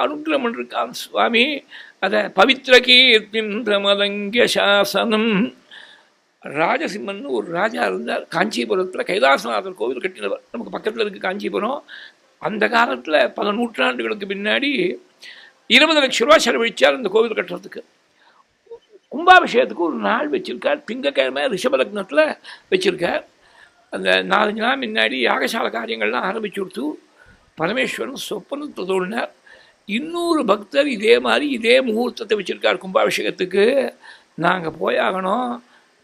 அனுகிரகம் பண்ணிருக்கான் சுவாமி. அதை பவித்ர கீர்த்திந்திரமலங்கிய சாசனம். ராஜசிம்மன் ஒரு ராஜா இருந்தார். காஞ்சிபுரத்தில் கைலாசநாதர் கோவில் கட்டினவர். நமக்கு பக்கத்தில் இருக்குது காஞ்சிபுரம். அந்த காலத்தில் பல நூற்றாண்டுகளுக்கு பின்னாடி 20 லட்சம் ரூபா செலவழித்தார் அந்த கோவில் கட்டுறதுக்கு. கும்பாபிஷேகத்துக்கு ஒரு நாள் வச்சுருக்கார். திங்கக்கிழமை ரிஷபலக்னத்தில் வச்சுருக்கார். அந்த 4 நாள் முன்னாடி யாகசால காரியங்கள்லாம் ஆரம்பிச்சு கொடுத்து பரமேஸ்வரன் சொப்பனத்தை தோன்றினார். 200 பக்தர் இதே மாதிரி இதே முகூர்த்தத்தை வச்சுருக்கார் கும்பாபிஷேகத்துக்கு. நாங்கள் போயாகணும்,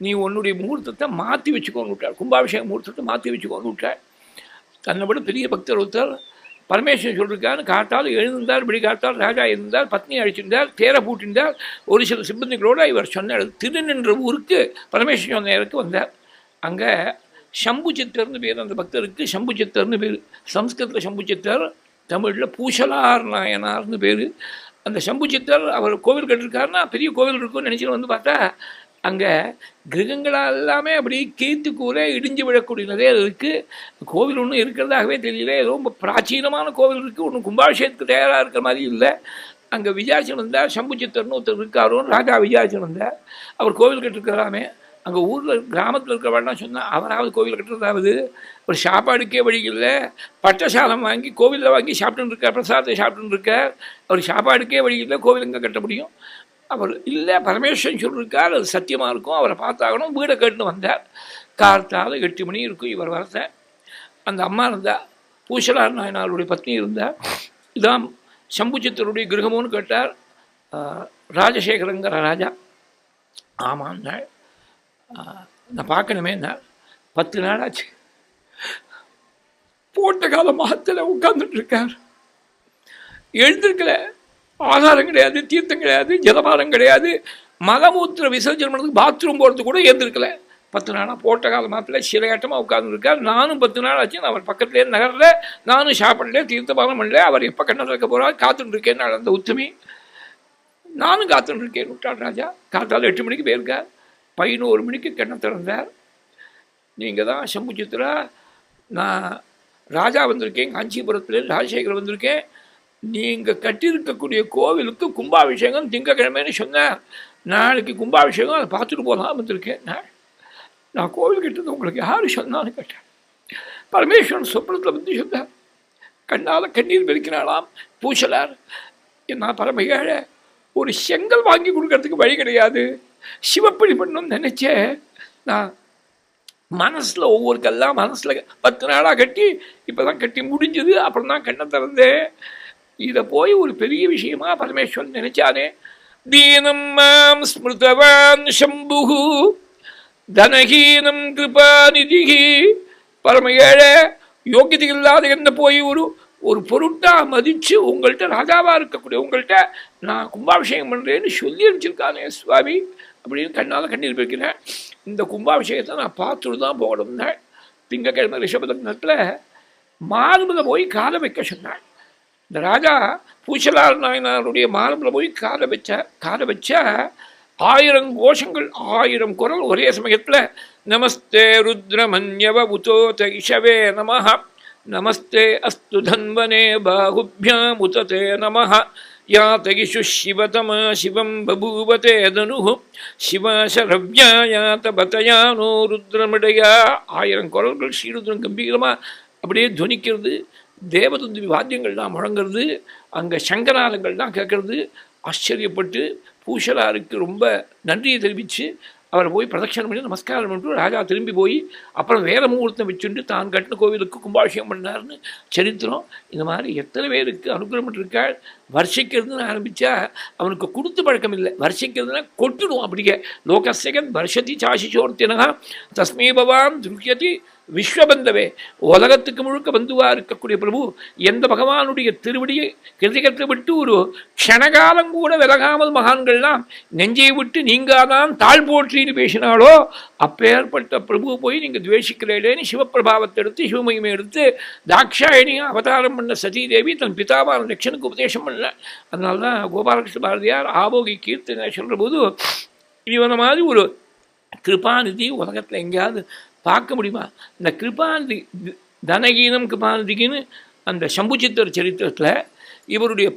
நீ உன்னுடைய முகூர்த்தத்தை மாற்றி வச்சுக்கோன்னு விட்டார். கும்பாபிஷேக முகூர்த்தத்தை மாற்றி வச்சுக்கோன்னு விட்டார். தன்னை விட பெரிய பக்தர் ஒருத்தர் பரமேஸ்வரன் சொல்லியிருக்காரு. காத்தால் எழுந்தார், இப்படி காத்தால் ராஜா இருந்தார், பத்னி அழிச்சிருந்தார், தேரை பூட்டிருந்தார். ஒரு சில சிப்பந்திகளோடு இவர் சொன்னார். திருநின்ற ஊருக்கு பரமேஸ்வரன் நேருக்கு வந்தார். அங்கே சம்புச்சித்தர்னு பேர் அந்த பக்தருக்கு. சம்புச்சித்தர்னு பேர். சம்ஸ்கிருதத்தில் சம்புச்சித்தர், தமிழில் பூசலார் நாயனார்னு பேர். அந்த சம்புச்சித்தர் அவர் கோவில் கட்டிருக்காருன்னா பெரிய கோவில் இருக்குன்னு நினச்சிட்டு வந்து பார்த்தா அங்கே கிரகங்களாக எல்லாமே அப்படி கீர்த்து கூரை இடிஞ்சு விழக்கூடியதே இருக்குது. கோவில் ஒன்றும் இருக்கிறதாகவே தெரியல. ரொம்ப பிராச்சீனமான கோவில் இருக்குது. ஒன்றும் கும்பாபிஷேகத்துக்கு தயாராக இருக்கிற மாதிரி இல்லை. அங்கே விஜயாச்சன் வந்தார். சம்புச்சித்தர்னு ஒருத்தர் இருக்காரோன்னு ராஜா விஜயாச்சன் வந்தார். அவர் கோவில் கட்டிருக்கிறாமே. அங்கே ஊரில் கிராமத்தில் இருக்கிறவெல்லாம் சொன்னால் அவராவது கோவில் கட்டுறதாவது ஒரு சாப்பாடுக்கே வழி இல்லை. பட்டசாலம் வாங்கி கோவிலில் வாங்கி சாப்பிட்டுன்னு இருக்கார். பிரசாதத்தை சாப்பிட்டுன்னு இருக்கார். அவர் சாப்பாடுக்கே வழி இல்லை. கோவில் எங்கே கட்ட முடியும்? அவர் இல்லை, பரமேஸ்வரன் சொல்லியிருக்கார், அது சத்தியமாக இருக்கும், அவரை பார்த்தாகணும். வீடை கேட்டுன்னு வந்தார். கார்த்தால் 8 மணி இருக்கும். இவர் வரத அந்த அம்மா இருந்தார். பூசலார் நாயனாருடைய பத்னி இருந்தார். இதான் சம்புச்சித்தருடைய கிரகமோன்னு கேட்டார். ராஜசேகரங்கிற ராஜா. ஆமாம், நான் பார்க்கணுமே. 10 நாள் ஆச்சு. போட்ட கால மகத்தில் உட்கார்ந்துட்டு இருக்கார். எழுந்திருக்கல. ஆகாரம் கிடையாது, தீர்த்தம் கிடையாது, ஜலபானம் கிடையாது. மலமூத்திர விசர்ஜனம் பண்ணுறதுக்கு பாத்ரூம் போகிறது கூட எழுந்திருக்கல. 10 நாளாக போட்ட கால மாத்தில் சிலையாட்டமாக உட்கார்ந்துருக்கார். நானும் 10 நாள் ஆச்சு. நான் அவர் பக்கத்துலேயே நகரில் நானும் சாப்பிடல, தீர்த்தபானம் பண்ணல. அவர் எப்போ கண்ணை திறக்க போகிறார் காத்துட்டு இருக்கேன்னு அந்த உத்தமி. நானும் காத்துட்டு இருக்கேன் விட்டாள் ராஜா. காத்தால் 8 மணிக்கு போயிருக்கார். 11 மணிக்கு கண்ணை திறந்தார். நீங்கள் தான் சம்புச்சித்ரா, நான் ராஜா வந்திருக்கேன், காஞ்சிபுரத்தில் ராஜசேகர் வந்திருக்கேன். நீங்கள் கட்டியிருக்கக்கூடிய கோவிலுக்கு கும்பாபிஷேகம் திங்கக்கிழமைன்னு சொன்னார். நாளைக்கு கும்பாபிஷேகம், அதை பார்த்துட்டு போகலாம் வந்திருக்கேன். நான் கோவில் கட்டுறது உங்களுக்கு யார் சொன்னான்னு கேட்டேன். பரமேஸ்வரன் சொப்பனத்தில் வந்து சொன்னார். கண்ணால் கண்ணீர் பெருக்கினாலாம் பூசலார். என்ன பரம ஏழை, ஒரு செங்கல் வாங்கி கொடுக்கறதுக்கு வழி கிடையாது. சிவப்படி பண்ணணும்னு நினச்சேன். நான் மனசில் ஒவ்வொரு கல்லாம் மனசில் 10 நாளாக கட்டி இப்போ தான் கட்டி முடிஞ்சது. அப்புறம் தான் கண்ணை திறந்தேன். இதை போய் ஒரு பெரிய விஷயமா பரமேஸ்வரன் நினைச்சானே. தீனம் மாம் ஸ்மிருதவான் சம்புகு தனஹீனம் கிருபாநிதிகி. பரம ஏழை, யோகியதை இல்லாத என்ன போய் ஒரு பொருட்டாக மதித்து உங்கள்கிட்ட ராஜாவாக இருக்கக்கூடிய உங்கள்கிட்ட நான் கும்பாபிஷேகம் பண்ணுறேன்னு சொல்லி அனுப்பிச்சிருக்கானே சுவாமி அப்படின்னு கண்ணால் கண்ணீர் பெருக்கிறேன். இந்த கும்பாபிஷேகத்தை நான் பார்த்துட்டு தான் போகணும்னா திங்கக்கிழமை ரிஷபலக்னத்தில் மார்பில் போய் காலை வைக்க சொன்னாள். இந்த ராஜா பூசலார் நாயனாருடைய மார்பில் போய் காலை வச்சா 1000 கோஷங்கள், 1000 குரல் ஒரே சமயத்தில். நமஸ்தே ருத்ரமன்யவ உதோத இஷவே நமஹ, நமஸ்தே அஸ்து தன்வனே பாகுபியாம் உததே நமஹ, யாதகிஷு சிவதமா சிவம் பபூவதே தனுஹு, சிவாசரவ்யா யாத பதயானோ ருத்ரமிடையா. 1000 குரல்கள் ஸ்ரீருத்ரன் கம்பீரமாக அப்படியே துவனிக்கிறது. தேவதுந்தி வாத்தியங்கள்லாம் முழங்கிறது. அங்கே சங்கராலங்கள்லாம் கேட்கறது. ஆச்சரியப்பட்டு பூசலாருக்கு ரொம்ப நன்றியை தெரிவித்து அவரை போய் பிரதட்சணம் பண்ணி நமஸ்காரம் பண்ணிட்டு ராஜா திரும்பி போய் அப்புறம் வேற முகூர்த்தம் வச்சுட்டு தான் கட்டின கோவிலுக்கு கும்பாபிஷேகம் பண்ணார்னு சரித்திரம். இந்த மாதிரி எத்தனை பேருக்கு அனுகிரகம் பண்ணிருக்காள். வருஷிக்கிறதுன்னு ஆரம்பித்தா அவனுக்கு கொடுத்து பழக்கம் இல்லை. வருஷிக்கிறதுனா கொட்டுடும். அப்படியே லோகசேகன் வருஷத்தி சாசிச்சோர்த்தினா தஸ்மே பவான் துருக்கியதி விஸ்வபந்தவே. உலகத்துக்கு முழுக்க பந்துவாக இருக்கக்கூடிய பிரபு எந்த பகவானுடைய திருவடியை கிருதிகத்தை விட்டு ஒரு க்ஷணகாலம் கூட விலகாமல் மகான்கள்லாம் நெஞ்சை விட்டு நீங்காதான் தாழ் போற்றின்னு பேசினாலோ அப்பேற்பட்ட பிரபு போய் நீங்கள் துவேஷிக்கிறேன்னு சிவப்பிரபாவத்தை எடுத்து சிவமகிமை எடுத்து தாக்ஷாயணியாக அவதாரம் பண்ண சதீதேவி தன் பிதாவான லட்சனுக்கு உபதேசம் பண்ணல. அதனால தான் கோபாலகிருஷ்ண பாரதியார் ஆபோகி கீர்த்தனை சொல்கிற போது இவனை மாதிரி ஒரு கிருபாநிதி உலகத்தில் எங்கேயாவது பார்க்க முடியுமா? இந்த கிருபாநிதி தனகீனம் கிருபாநிதிக்குன்னு அந்த சம்புச்சித்தர் சரித்திரத்தில் இவருடைய